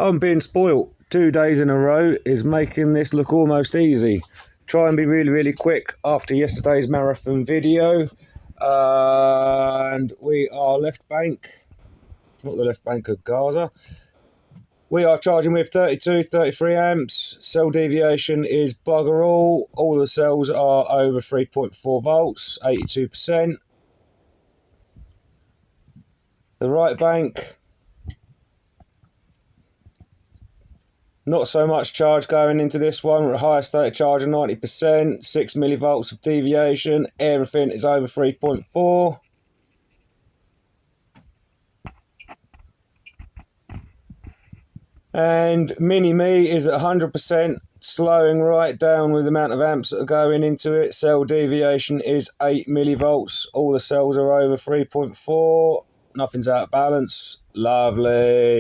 I'm being spoilt. 2 days in a row is making this look almost easy. Try and be really quick after yesterday's marathon video. And we are left bank, not the left bank of Gaza. We are charging with 32, 33 amps. Cell deviation is bugger all. All the cells are over 3.4 volts, 82%. The right bank, not so much charge going into this one. We're at higher state of charge of 90%, 6 millivolts of deviation. Everything is over 3.4. And Mini-Me is at 100%, slowing right down with the amount of amps that are going into it. Cell deviation is 8 millivolts. All the cells are over 3.4. Nothing's out of balance. Lovely.